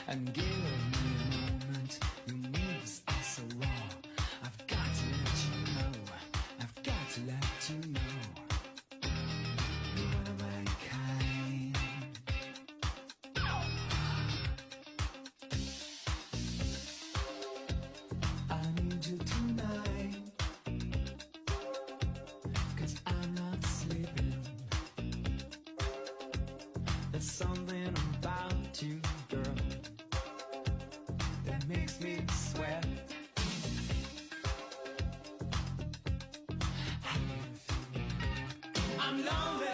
and give me a moment. Your moves are so raw. I've got to let you know. I've got to let you know. You're one of my kind. I need you tonight, 'cause I'm not sleeping. There's something about you, girl, that makes me sweat. How do you feel? I'm lonely.